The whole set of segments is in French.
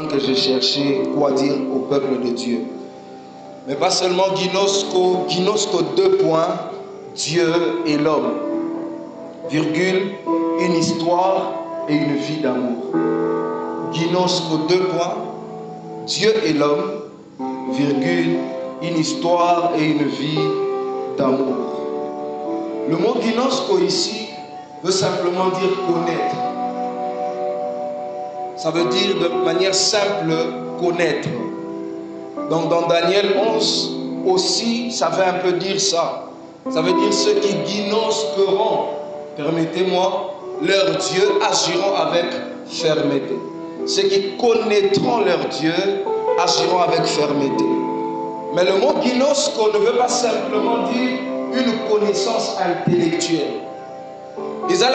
que j'ai cherché quoi dire au peuple de Dieu. Mais pas seulement Ginosko, Ginosko 2 points, Dieu et l'homme, virgule, une histoire et une vie d'amour. Ginosko 2 points, Dieu et l'homme, virgule, une histoire et une vie d'amour. Le mot Ginosko ici veut simplement dire connaître. Ça veut dire de manière simple connaître. Donc dans Daniel 11 aussi, ça veut un peu dire ça. Ça veut dire ceux qui gnosqueront, permettez-moi, leur Dieu agiront avec fermeté. Ceux qui connaîtront leur Dieu agiront avec fermeté. Mais le mot ginosko ne veut pas simplement dire une connaissance intellectuelle. Ils ont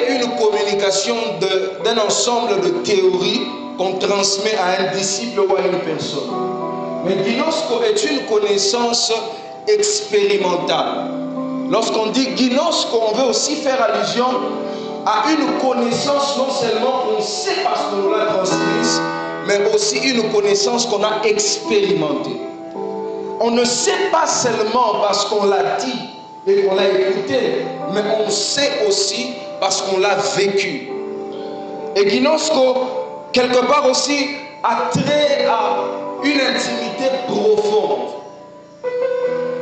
une communication d'un ensemble de théories qu'on transmet à un disciple ou à une personne. Mais ginosko est une connaissance expérimentale. Lorsqu'on dit ginosko, on veut aussi faire allusion à une connaissance non seulement qu'on sait parce qu'on nous l'a transmise, mais aussi une connaissance qu'on a expérimentée. On ne sait pas seulement parce qu'on l'a dit et qu'on l'a écouté, mais on sait aussi parce qu'on l'a vécu. Et ginosko, quelque part aussi, a trait à une intimité profonde.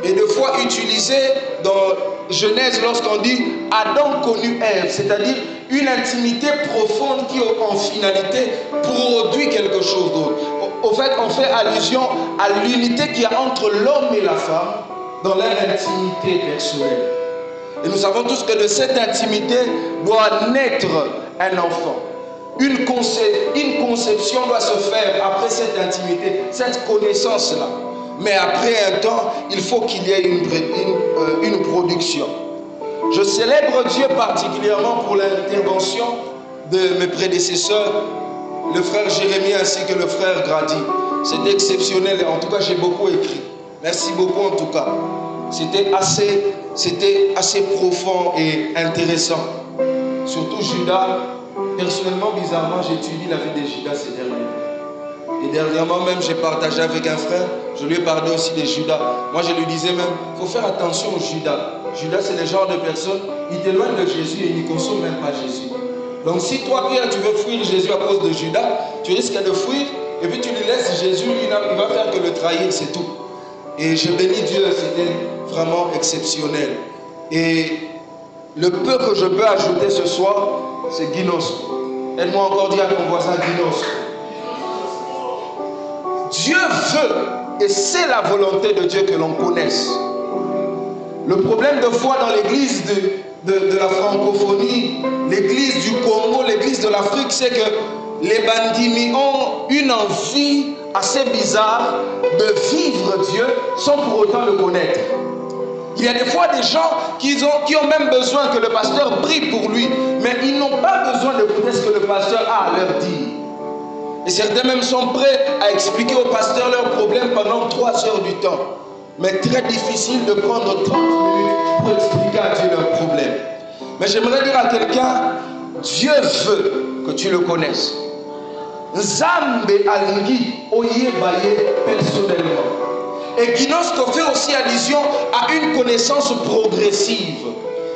Et deux fois utilisé dans Genèse lorsqu'on dit Adam connut Ève, c'est-à-dire une intimité profonde qui en finalité produit quelque chose d'autre. Au fait, on fait allusion à l'unité qu'il y a entre l'homme et la femme dans leur intimité personnelle. Et nous savons tous que de cette intimité doit naître un enfant. Une conception doit se faire après cette intimité, cette connaissance-là. Mais après un temps, il faut qu'il y ait une production. Je célèbre Dieu particulièrement pour l'intervention de mes prédécesseurs, le frère Jérémie ainsi que le frère Grady. C'était exceptionnel, en tout cas j'ai beaucoup écrit. Merci beaucoup en tout cas. C'était assez profond et intéressant. Surtout Judas. Personnellement, bizarrement, j'étudie la vie de Judas ces derniers temps. Et dernièrement même, j'ai partagé avec un frère, je lui ai parlé aussi de Judas. Moi, je lui disais même, il faut faire attention aux Judas. Judas, c'est le genre de personne, il t'éloigne de Jésus et il ne consomme même pas Jésus. Donc si toi, Pierre, tu veux fuir Jésus à cause de Judas, tu risques de fuir et puis tu lui laisses Jésus, il va faire que le trahir, c'est tout. Et je bénis Dieu, c'était vraiment exceptionnel. Et le peu que je peux ajouter ce soir, c'est ginosko. Aide-moi encore dire à ton voisin ginosko. Dieu veut, et c'est la volonté de Dieu que l'on connaisse. Le problème de foi dans l'église de la francophonie, l'église du Congo, l'église de l'Afrique, c'est que les bandits ont une envie assez bizarre de vivre Dieu sans pour autant le connaître. Il y a des fois des gens qui ont même besoin que le pasteur prie pour lui, mais ils n'ont pas besoin d'écouter ce que le pasteur a à leur dire. Et certains même sont prêts à expliquer au pasteur leurs problèmes pendant 3 heures du temps. Mais très difficile de prendre 30 minutes pour expliquer à Dieu leurs problèmes. Mais j'aimerais dire à quelqu'un, Dieu veut que tu le connaisses. Nzambe alingi oyebaye personnellement. Et ginosko fait aussi allusion à une connaissance progressive.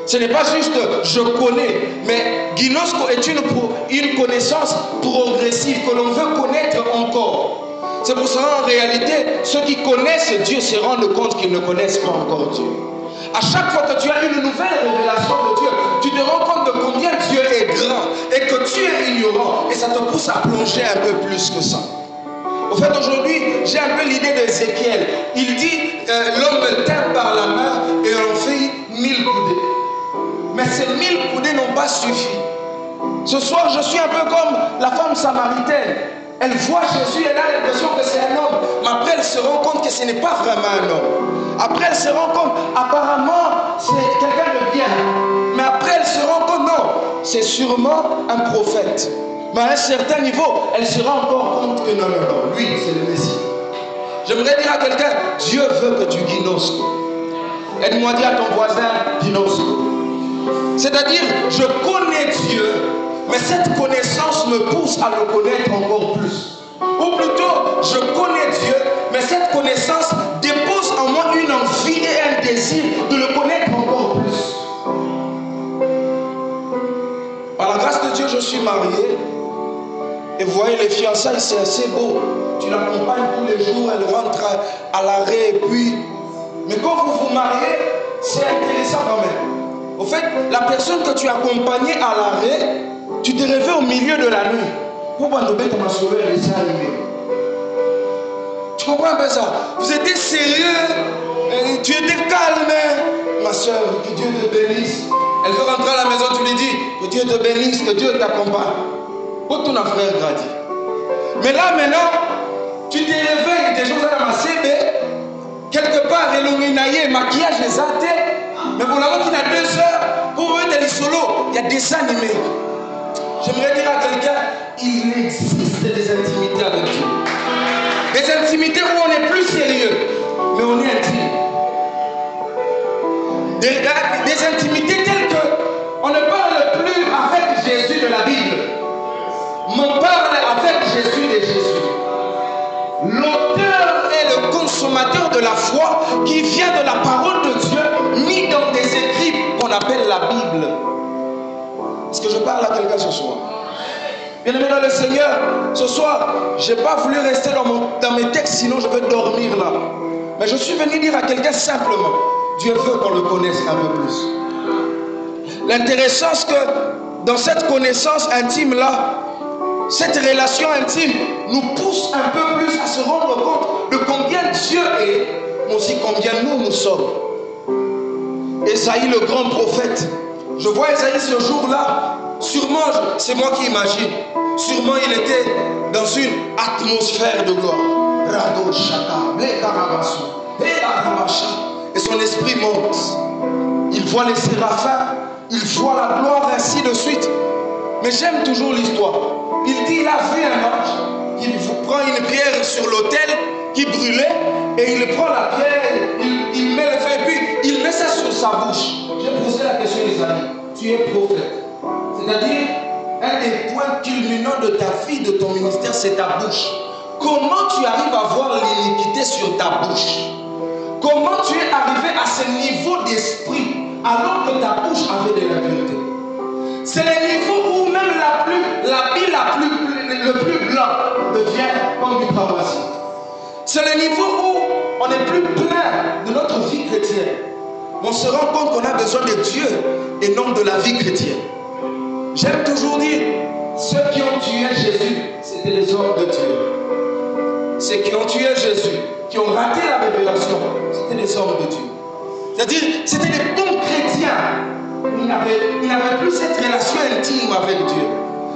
Ce n'est pas juste je connais, mais ginosko est une connaissance progressive que l'on veut connaître encore. C'est pour ça en réalité, ceux qui connaissent Dieu se rendent compte qu'ils ne connaissent pas encore Dieu. À chaque fois que tu as une nouvelle révélation de Dieu, tu te rends compte de combien Dieu est grand et que tu es ignorant. Et ça te pousse à plonger un peu plus que ça. Au fait, aujourd'hui, j'ai un peu l'idée d'Ézéchiel. Il dit, l'homme me tint par la main et on fait 1000 coudées. Mais ces 1000 coudées n'ont pas suffi. Ce soir, je suis un peu comme la femme samaritaine. Elle voit Jésus, elle a l'impression que c'est un homme. Mais après, elle se rend compte que ce n'est pas vraiment un homme. Après, elle se rend compte, apparemment, c'est quelqu'un de bien. Mais après, elle se rend compte, non, c'est sûrement un prophète. Mais à un certain niveau, elle se rend encore compte que non, lui, c'est le Messie. J'aimerais dire à quelqu'un, Dieu veut que tu ginosko. Aide-moi à dire à ton voisin, ginosko. C'est-à-dire, je connais Dieu, mais cette connaissance me pousse à le connaître encore plus. je connais Dieu, mais cette connaissance dépose en moi une envie et un désir de le connaître encore plus. Par la grâce de Dieu, je suis marié. Et vous voyez, les fiançailles, c'est assez beau. Tu l'accompagnes tous les jours, elle rentre à l'arrêt et puis... Mais quand vous vous mariez, c'est intéressant quand même. Au fait, la personne que tu accompagnais à l'arrêt, tu te réveilles au milieu de la nuit. Pourquoi tu m'as sauvé et laissé arriver? Tu comprends un peu ça? Vous étiez sérieux, tu étais calme. Ma soeur, que Dieu te bénisse. Elle veut rentrer à la maison, tu lui dis que Dieu te bénisse, que Dieu t'accompagne. Pour ton frère gradi. Mais là maintenant, tu te réveilles, des choses à ramasser, mais quelque part, illuminaye, maquillage, les athées. Mais pour l'avoir qu'il a 2 heures, pour eux, des solo, il y a des animés. J'aimerais dire à quelqu'un, il existe des intimités avec Dieu. Des intimités où on est plus sérieux, mais on est intime. Des intimités telles que on ne parle plus avec Jésus de la Bible. On parle avec Jésus de Jésus. L'auteur et le consommateur de la foi qui vient de la parole de Dieu, mis dans des écrits qu'on appelle la Bible. Est-ce que je parle à quelqu'un ce soir? Bien aimé dans le Seigneur, ce soir, je n'ai pas voulu rester dans mes textes, sinon je vais dormir là. Mais je suis venu dire à quelqu'un simplement, Dieu veut qu'on le connaisse un peu plus. L'intéressant, c'est que dans cette connaissance intime là, cette relation intime nous pousse un peu plus à se rendre compte de combien Dieu est, mais aussi combien nous sommes. Esaïe, le grand prophète, je vois Esaïe ce jour-là, sûrement, c'est moi qui imagine, sûrement il était dans une atmosphère de gloire. Rado Shaka, et son esprit monte. Il voit les séraphins, il voit la gloire, ainsi de suite. Mais j'aime toujours l'histoire. Il dit, il a vu un ange, il prend une pierre sur l'autel qui brûlait, et il prend la pierre, il met le feu, et puis il met ça sur sa bouche. J'ai posé la question, les amis, tu es prophète. C'est-à-dire, un des points culminants de ta vie, de ton ministère, c'est ta bouche. Comment tu arrives à voir l'iniquité sur ta bouche? Comment tu es arrivé à ce niveau d'esprit alors que ta bouche avait de l'impureté? C'est le niveau où même l'habit le plus blanc devient comme du paroissien. C'est le niveau où on est plus plein de notre vie chrétienne. On se rend compte qu'on a besoin de Dieu et non de la vie chrétienne. J'aime toujours dire, ceux qui ont tué Jésus, c'était les hommes de Dieu. Ceux qui ont tué Jésus, qui ont raté la révélation, c'était les hommes de Dieu. C'est-à-dire, c'était des bons chrétiens. Ils n'avaient plus cette relation intime avec Dieu.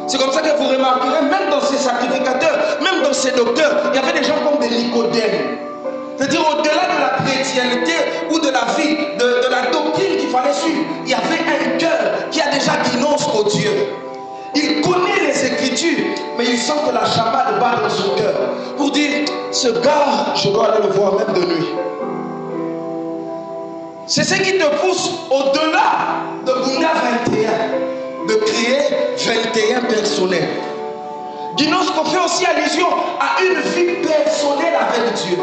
C'est comme ça que vous remarquerez, même dans ces sacrificateurs, même dans ces docteurs, il y avait des gens comme des Nicodèmes. C'est-à-dire, au-delà de la chrétienté ou de la vie, de la doctrine qu'il fallait suivre, il y avait un cœur qui a déjà guidance au Dieu. Il connaît les Écritures, mais il sent que la Shabbat bat dans son cœur. Pour dire, ce gars, je dois aller le voir même de nuit. C'est ce qui te pousse au-delà de Bunda 21, de créer 21 personnels. Guinos qu'on fait aussi allusion à une vie personnelle avec Dieu.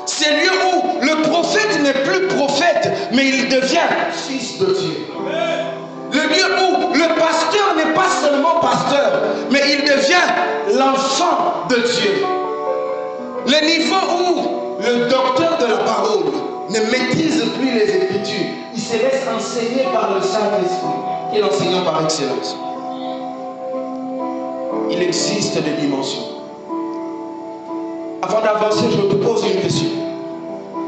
C'est lieu où le prophète n'est plus prophète, mais il devient fils de Dieu. Le lieu où le pasteur n'est pas seulement pasteur, mais il devient l'enfant de Dieu. Le niveau où le docteur de la parole ne maîtrise plus les Écritures, il se laisse enseigner par le Saint-Esprit, qui est l'enseignant par excellence. Il existe des dimensions. Avant d'avancer, je te pose une question.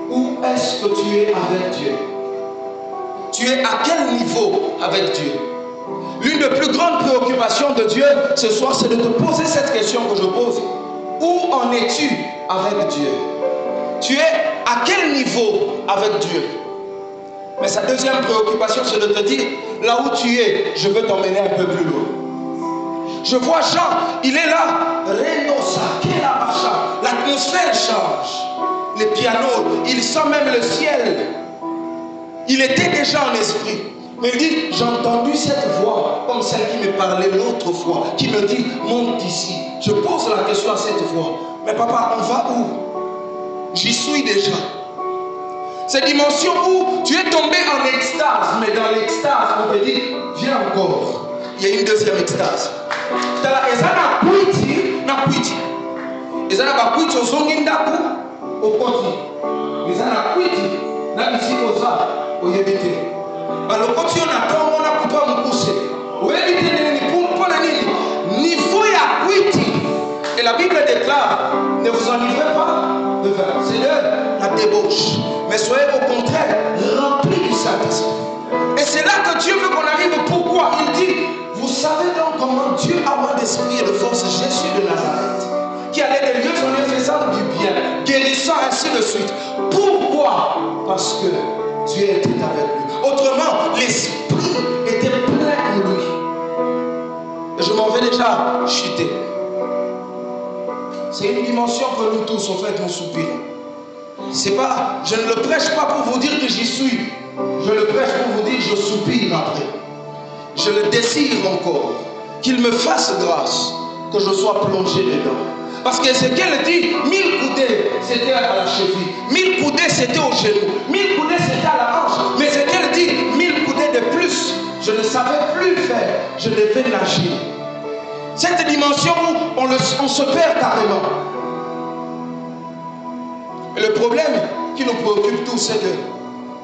Où est-ce que tu es avec Dieu? Tu es à quel niveau avec Dieu? L'une des plus grandes préoccupations de Dieu ce soir, c'est de te poser cette question que je pose. Où en es-tu avec Dieu? Tu es à quel niveau avec Dieu? Mais sa deuxième préoccupation, c'est de te dire, là où tu es, je veux t'emmener un peu plus loin. Je vois Jean, il est là. L'atmosphère change. Les pianos, il sent même le ciel. Il était déjà en esprit. Mais il dit, j'ai entendu cette voix, comme celle qui me parlait l'autre fois, qui me dit, monte ici. Je pose la question à cette voix. Mais papa, on va où? J'y suis déjà. Cette dimension où tu es tombé en extase, mais dans l'extase, on te dit, viens encore. Il y a une deuxième extase. Et la Bible déclare, ne vous enivrez pas de vin, c'est de la débauche, mais soyez au contraire remplis du Saint-Esprit. Et c'est là que Dieu veut qu'on arrive. Pourquoi? Il dit, vous savez donc comment Dieu a moins d'esprit et de force Jésus de Nazareth, qui allait de lieu en lieu faisant du bien, guérissant ainsi de suite. Pourquoi? Parce que Dieu était avec lui. Autrement, l'esprit était plein en lui. Et je m'en vais déjà chuter. C'est une dimension que nous tous, en fait, nous soupirons. C'est pas, je ne le prêche pas pour vous dire que j'y suis. Je le prêche pour vous dire que je soupire après. Je le désire encore. Qu'il me fasse grâce, que je sois plongé dedans. Parce que ce qu'elle dit, 1000 coudées, c'était à la cheville. 1000 coudées, c'était au genou. 1000 coudées, c'était à la hanche. Mais ce qu'elle dit, 1000 coudées de plus, je ne savais plus faire. Je devais nager. Cette dimension où on se perd carrément. Et le problème qui nous préoccupe tous, c'est que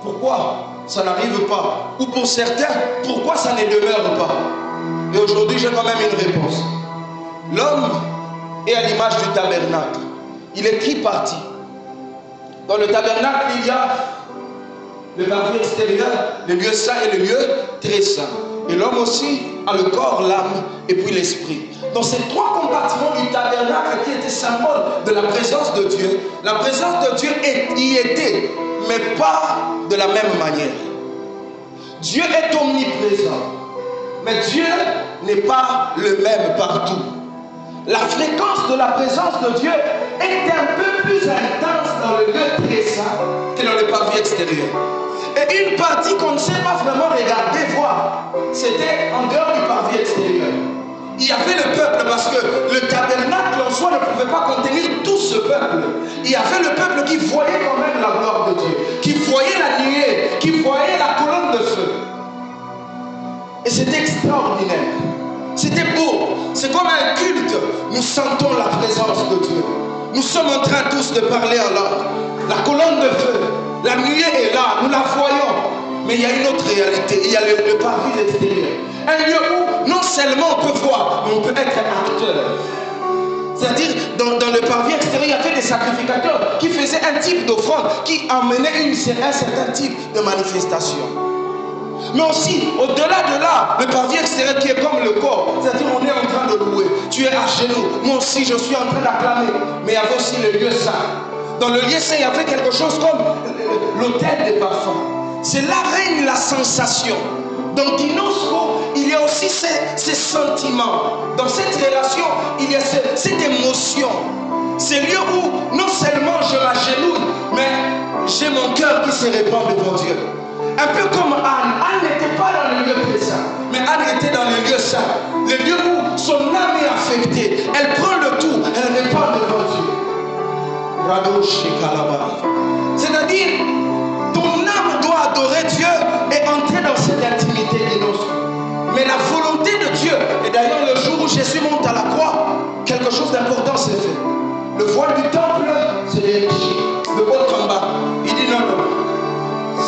pourquoi ça n'arrive pas? Ou pour certains, pourquoi ça ne demeure pas? Et aujourd'hui, j'ai quand même une réponse. L'homme est à l'image du tabernacle. Il est triparti. Dans le tabernacle, il y a le parvis extérieur, le lieu saint et le lieu très saint. Et l'homme aussi a le corps, l'âme et puis l'esprit. Dans ces trois compartiments du tabernacle qui étaient symbole de la présence de Dieu, la présence de Dieu y était, mais pas de la même manière. Dieu est omniprésent, mais Dieu n'est pas le même partout. La fréquence de la présence de Dieu est un peu plus intense dans le lieu très saint que dans le parvis extérieur. Et une partie qu'on ne sait pas vraiment regarder, voir, c'était en dehors du parvis extérieur. Il y avait le peuple parce que le tabernacle en soi ne pouvait pas contenir tout ce peuple. Il y avait le peuple qui voyait quand même la gloire de Dieu, qui voyait la nuée, qui voyait la colonne de feu. Et c'était extraordinaire. C'était beau. C'est comme un culte. Nous sentons la présence de Dieu. Nous sommes en train tous de parler en langue. La colonne de feu, la nuée est là, nous la voyons. Mais il y a une autre réalité. Il y a le parvis extérieur. Un lieu où non seulement on peut voir, mais on peut être acteur. C'est-à-dire, dans le parvis extérieur, il y avait des sacrificateurs qui faisaient un type d'offrande, qui emmenaient un certain type de manifestation. Mais aussi, au-delà de là, le parvis extérieur qui est comme le corps, c'est-à-dire on est en train de louer, tu es à genoux, moi aussi je suis en train d'acclamer, mais il y avait aussi le lieu saint. Dans le lieu saint, il y avait quelque chose comme l'autel des parfums. C'est là règne la sensation. Dans Dinosco, il y a aussi ces sentiments. Dans cette relation, il y a cette émotion. C'est lieu où non seulement je m'agenouille, mais j'ai mon cœur qui se répand devant Dieu. Un peu comme Anne. Anne n'était pas dans le lieu présent, mais Anne était dans le lieu saint. Le lieu où son âme est affectée. Elle prend le tout, elle répand devant Dieu. C'est-à-dire, ton âme doit adorer Dieu et entrer dans cette intimité d'Inos. Mais la volonté de Dieu, et d'ailleurs le jour où Jésus monte à la croix, quelque chose d'important s'est fait. Le voile du temple, c'est l'énergie. Le haut combat. Il dit non, non.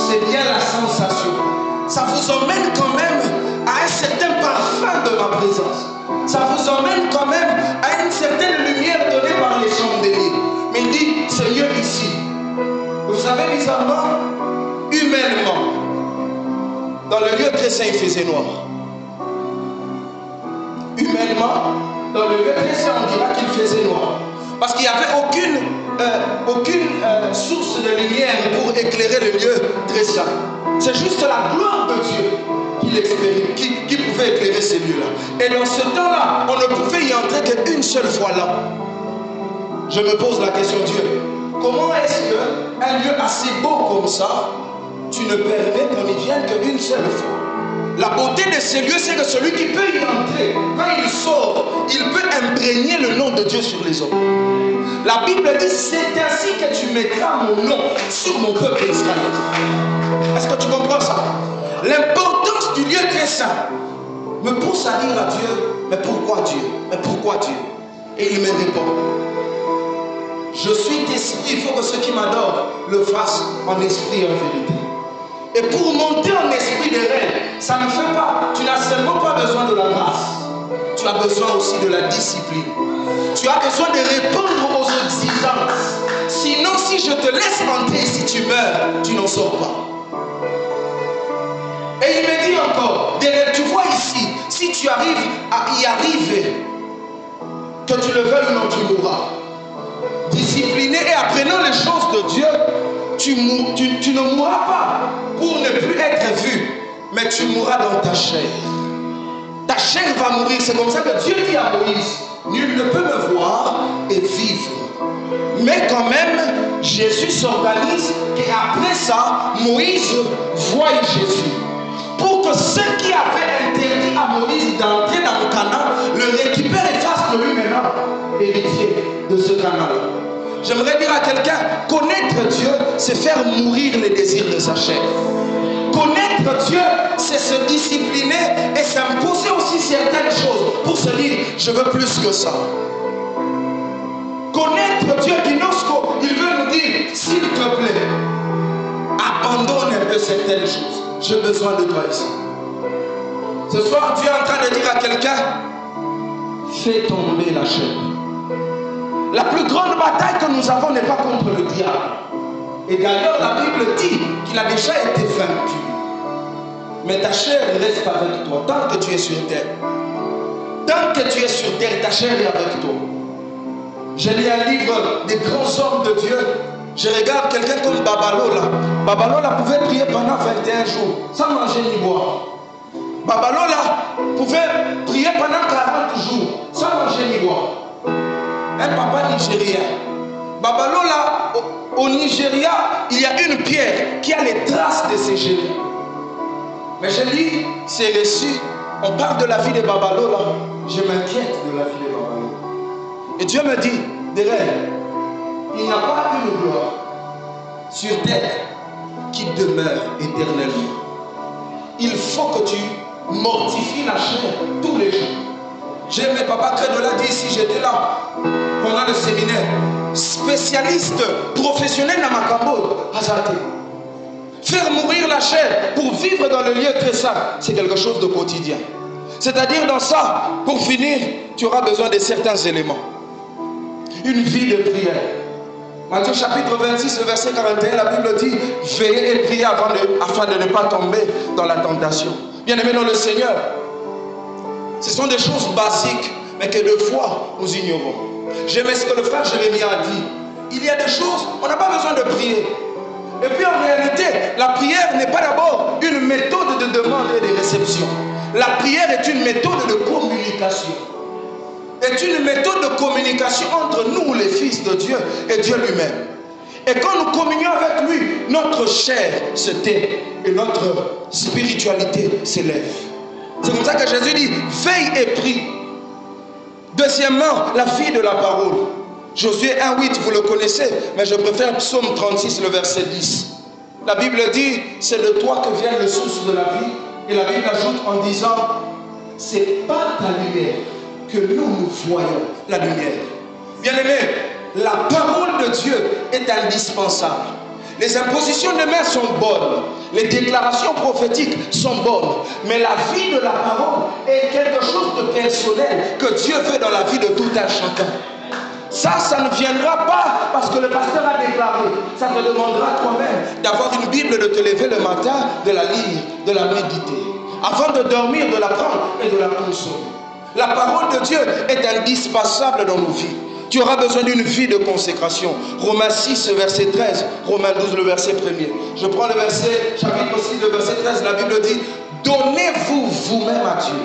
C'est bien la sensation. Ça vous emmène quand même à un certain parfum de ma présence. Ça vous emmène quand même à une certaine lumière donnée par les chandeliers. Mais il dit, c'est mieux ici. Vous savez, bizarrement, humainement, dans le lieu très saint, il faisait noir. Humainement, dans le lieu très saint, on dira qu'il faisait noir. Parce qu'il n'y avait aucune source de lumière pour éclairer le lieu très saint. C'est juste la gloire de Dieu qui pouvait éclairer ces lieux-là. Et dans ce temps-là, on ne pouvait y entrer qu'une seule fois là. Je me pose la question, Dieu, comment est-ce qu'un lieu assez beau comme ça, tu ne permets qu'on y vienne qu'une seule fois? La beauté de ces lieux, c'est que celui qui peut y entrer, quand il sort, il peut imprégner le nom de Dieu sur les hommes. La Bible dit, c'est ainsi que tu mettras mon nom sur mon peuple Israël. Est-ce que tu comprends ça? L'importance du lieu très saint me pousse à dire à Dieu, mais pourquoi Dieu? Mais pourquoi Dieu? Et il me répond, je suis d'esprit, il faut que ceux qui m'adorent le fassent en esprit et en vérité. Et pour monter en esprit de rêve, ça ne fait pas, tu n'as seulement pas besoin de la grâce, tu as besoin aussi de la discipline. Tu as besoin de répondre aux exigences. Sinon, si je te laisse entrer, si tu meurs, tu n'en sors pas. Et il me dit encore, tu vois ici, si tu arrives à y arriver, que tu le veuilles ou non, tu mourras. Discipliné et apprenant les choses de Dieu, tu ne mourras pas pour ne plus être vu, mais tu mourras dans ta chair. Ta chair va mourir. C'est comme ça que Dieu dit à Moïse, nul ne peut me voir et vivre. Mais quand même, Jésus s'organise et après ça, Moïse voit Jésus. Pour que ceux qui avaient interdit à Moïse d'entrer dans le Canaan le récupèrent et fassent de lui maintenant héritier de ce Canaan. J'aimerais dire à quelqu'un, connaître Dieu, c'est faire mourir les désirs de sa chair. Connaître Dieu, c'est se discipliner et s'imposer aussi certaines choses pour se dire, je veux plus que ça. Connaître Dieu, Dinosco, il veut nous dire, s'il te plaît, abandonne un peu certaines choses. J'ai besoin de toi ici. Ce soir, Dieu est en train de dire à quelqu'un, fais tomber la chair. La plus grande bataille que nous avons n'est pas contre le diable. Et d'ailleurs, la Bible dit qu'il a déjà été vaincu. Mais ta chair reste avec toi tant que tu es sur terre. Tant que tu es sur terre, ta chair est avec toi. J'ai lu un livre des grands hommes de Dieu. Je regarde quelqu'un comme Babalola. Babalola pouvait prier pendant 21 jours sans manger ni boire. Babalola pouvait prier pendant 40 jours sans manger ni boire. Un papa nigérien. Babalola, au Nigeria, il y a une pierre qui a les traces de ses génies. Mais je lis ces récits, on parle de la vie de Babalola. Je m'inquiète de la vie de Babalola. Et Dieu me dit, derrière, il n'y a pas une gloire sur terre qui demeure éternellement. Il faut que tu mortifies la chair tous les jours. J'ai mes papas Credola dit ici, j'étais là pendant le séminaire, spécialiste professionnel dans ma Macambo, Azate. Faire mourir la chair pour vivre dans le lieu très saint, c'est quelque chose de quotidien. C'est-à-dire dans ça, pour finir, tu auras besoin de certains éléments. Une vie de prière. Matthieu chapitre 26, le verset 41, la Bible dit, veillez et priez afin de ne pas tomber dans la tentation. Bien-aimés dans le Seigneur, ce sont des choses basiques, mais que deux fois nous ignorons. J'aimais ce que le frère Jérémie a dit. Il y a des choses, on n'a pas besoin de prier. Et puis en réalité, la prière n'est pas d'abord une méthode de demande et de réception. La prière est une méthode de communication. Est une méthode de communication entre nous, les fils de Dieu, et Dieu lui-même. Et quand nous communions avec lui, notre chair se tait et notre spiritualité s'élève. C'est comme ça que Jésus dit, veille et prie. Deuxièmement, la vie de la parole. Josué 1,8, vous le connaissez, mais je préfère Psaume 36, le verset 10. La Bible dit, c'est de toi que vient le souffle de la vie. Et la Bible ajoute en disant, c'est par ta lumière que nous voyons la lumière. Bien-aimés, la parole de Dieu est indispensable. Les impositions de main sont bonnes, les déclarations prophétiques sont bonnes, mais la vie de la parole est quelque chose de personnel que Dieu veut dans la vie de tout un chacun. Ça ne viendra pas parce que le pasteur a déclaré. Ça te demandera toi-même d'avoir une Bible, de te lever le matin, de la lire, de la méditer. Avant de dormir, de la prendre et de la consommer. La parole de Dieu est indispensable dans nos vies. Tu auras besoin d'une vie de consécration. Romains 6, verset 13. Romains 12, le verset 1er. Je prends le verset, chapitre 6, le verset 13. La Bible dit, donnez-vous vous-même à Dieu.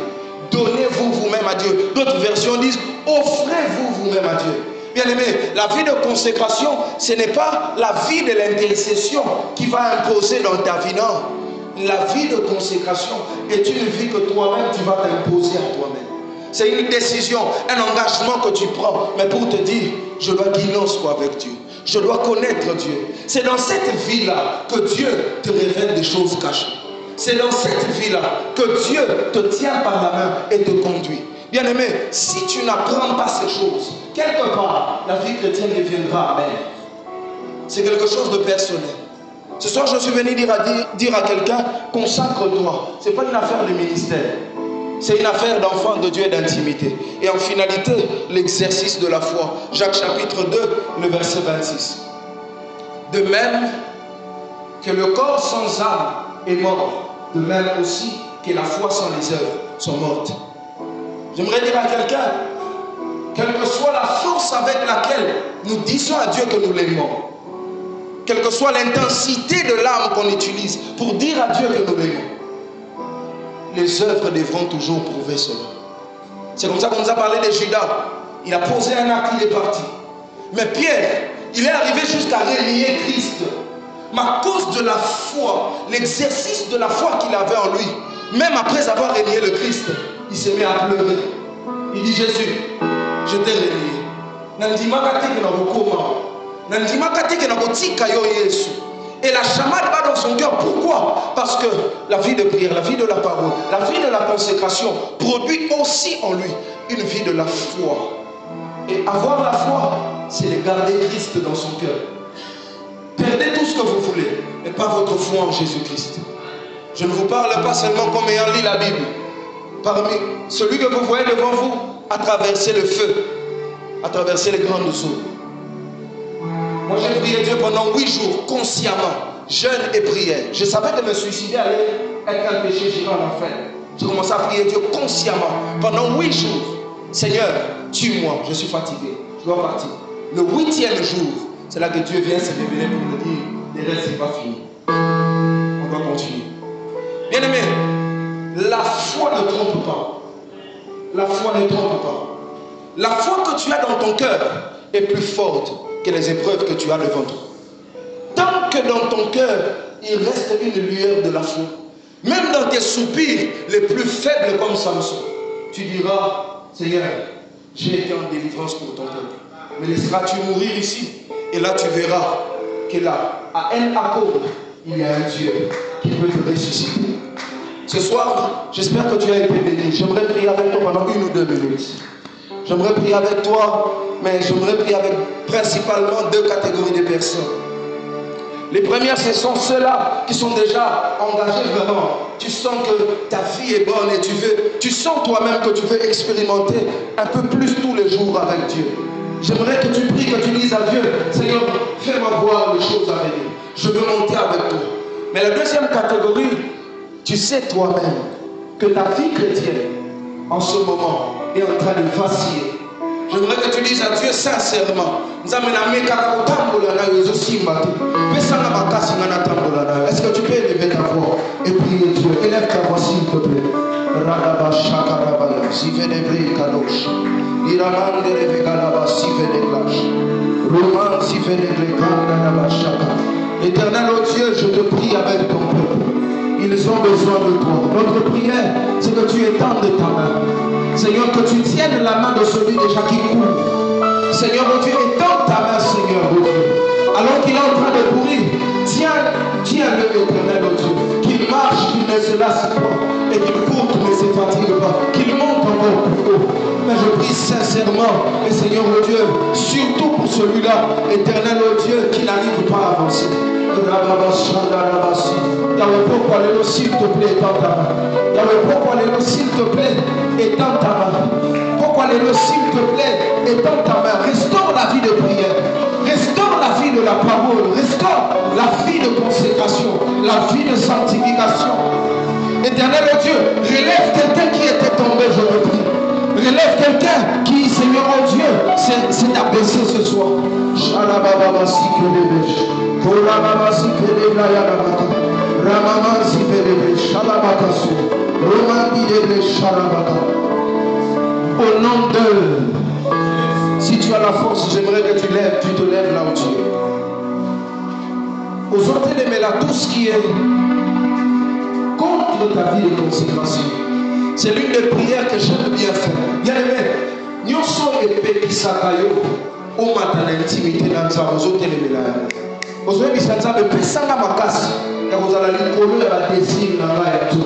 Donnez-vous vous-même à Dieu. D'autres versions disent, offrez-vous vous-même à Dieu. Bien-aimé, la vie de consécration, ce n'est pas la vie de l'intercession qui va imposer dans ta vie, non. La vie de consécration est une vie que toi-même tu vas t'imposer à toi-même. C'est une décision, un engagement que tu prends, mais pour te dire, je dois guinos avec Dieu. Je dois connaître Dieu. C'est dans cette vie-là que Dieu te révèle des choses cachées. C'est dans cette vie-là que Dieu te tient par la main et te conduit. Bien-aimé, si tu n'apprends pas ces choses, quelque part, la vie chrétienne deviendra amère. C'est quelque chose de personnel. Ce soir, je suis venu dire à quelqu'un, consacre-toi. Ce n'est pas une affaire de ministère. C'est une affaire d'enfant de Dieu et d'intimité. Et en finalité, l'exercice de la foi. Jacques chapitre 2, le verset 26. De même que le corps sans âme est mort, de même aussi que la foi sans les œuvres sont mortes. J'aimerais dire à quelqu'un, quelle que soit la force avec laquelle nous disons à Dieu que nous l'aimons, quelle que soit l'intensité de l'âme qu'on utilise pour dire à Dieu que nous l'aimons, les œuvres devront toujours prouver cela. C'est comme ça qu'on nous a parlé de Judas. Il a posé un acte, il est parti. Mais Pierre, il est arrivé jusqu'à renier Christ. Mais à cause de la foi, l'exercice de la foi qu'il avait en lui, même après avoir renié le Christ, il s'est mis à pleurer. Il dit, Jésus, je t'ai renié. Et la chamade va dans son cœur. Pourquoi? Parce que la vie de prière, la vie de la parole, la vie de la consécration produit aussi en lui une vie de la foi. Et avoir la foi, c'est de garder Christ dans son cœur. Perdez tout ce que vous voulez, mais pas votre foi en Jésus-Christ. Je ne vous parle pas seulement comme ayant lu la Bible. Parmi celui que vous voyez devant vous a traversé le feu, a traversé les grandes eaux. Moi j'ai prié Dieu pendant 8 jours, consciemment, jeûne et prière. Je savais que me suicider allait être un péché gérant en enfer. J'ai commencé à prier Dieu consciemment pendant 8 jours. Seigneur, tue-moi, je suis fatigué, je dois partir. Le 8e jour, c'est là que Dieu vient se révéler pour me dire, les restes, c'est pas fini. On doit continuer. Bien aimé, la foi ne trompe pas. La foi ne trompe pas. La foi que tu as dans ton cœur est plus forte que les épreuves que tu as devant toi. Tant que dans ton cœur, il reste une lueur de la foi, même dans tes soupirs les plus faibles comme Samson, tu diras, Seigneur, j'ai été en délivrance pour ton peuple. Mais laisseras-tu mourir ici? Et là tu verras que là, à El Akor, il y a un Dieu qui peut te ressusciter. Ce soir, j'espère que tu as été béni. J'aimerais prier avec toi pendant 1 ou 2 minutes. J'aimerais prier avec toi, mais j'aimerais prier avec principalement 2 catégories de personnes. Les premières, ce sont ceux-là qui sont déjà engagés vraiment. Tu sens que ta vie est bonne et tu sens toi-même que tu veux expérimenter un peu plus tous les jours avec Dieu. J'aimerais que tu pries, que tu dises à Dieu, Seigneur, fais-moi voir les choses à venir. Je veux monter avec toi. Mais la deuxième catégorie, tu sais toi-même que ta vie chrétienne, en ce moment, est en train de vaciller. J'aimerais que tu dises à Dieu sincèrement, est-ce que tu peux élever ta voix et prier Dieu? Élève ta voix s'il te plaît. Éternel, oh Dieu, je te prie avec ton peuple. Ils ont besoin de toi. Notre prière, c'est que tu étendes ta main. Seigneur, que tu tiennes la main de celui déjà qui court. Seigneur, oh Dieu, étends ta main, Seigneur, oh Dieu. Alors qu'il est en train de courir, tiens-le, Éternel, oh Dieu. Qu'il marche, qu'il ne se lasse pas. Et qu'il court, qu'il ne se fatigue pas. Qu'il monte encore plus haut. Mais je prie sincèrement, et Seigneur, oh Dieu, surtout pour celui-là, Éternel, oh Dieu, qui n'arrive pas à avancer. Yahweh, pourquoi les s'il te plaît, étends ta main. Yahweh, pourquoi les s'il te plaît, étends ta main. Pourquoi les s'il te plaît, étends ta main. Restaure la vie de prière. Restaure la vie de la parole. Restaure la vie de consécration. La vie de sanctification. Éternel oh Dieu, relève quelqu'un qui était tombé, je te prie. Relève quelqu'un qui, Seigneur oh Dieu, s'est abaissé ce soir. Au nom de, si tu as la force, j'aimerais que tu te lèves là où tu es. Aux autres, mais là, tout ce qui est de ta vie de consécration. C'est l'une des prières que j'aime bien faire. Bien aimé, nous sommes épais qui s'attaillent au matin d'intimité dans sa réseau téléménage. Vous avez dit ça, mais personne n'a ma casse. Quand vous allez le colonner à la désir dans la et tout.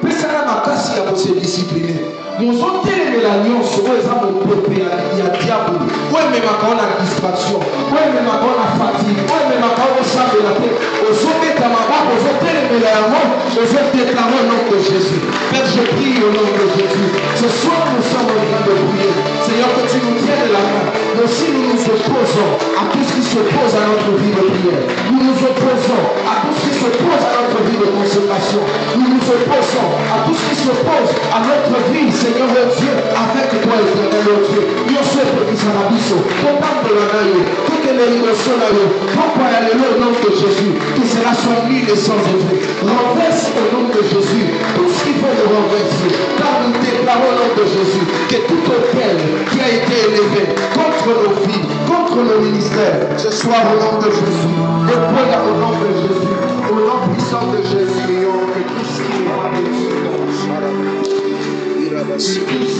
Personne n'a ma casse, il y a pour se discipliner. Nous sommes téléménage, nous sommes propres, il y a diable. Oui, mais ma on a distraction. Oui, mais ma on a fatigue. Oui, mais ma on a de la tête. Au sommet de ma barre, aux autres téléménage, je vais déclarer au nom de Jésus. Père, je prie au nom de Jésus. Ce soir, nous sommes en train de prier. Seigneur, que tu nous tiennes la main. Mais si nous nous opposons à tout ce qui s'oppose à notre vie de prière, nous nous opposons à tout ce qui s'oppose à notre vie de consécration, nous nous opposons à tout ce qui s'oppose à notre vie, Seigneur mon Dieu, avec toi, éternel mon Dieu. Nous sommes qui s'en abisso, pour de la naïe, toutes les émotions là, pourquoi aller au nom de Jésus, que cela soit nul et sans effet. Renverse au nom de Jésus tout ce qu'il faut le renverser, car nous déclarons au nom de Jésus que tout auquel qui a été élevé contre nos vies, contre nos ministères, ce soir au nom de Jésus, et voilà au nom de Jésus, au nom puissant de Jésus, que tout ce qui est à Dieu,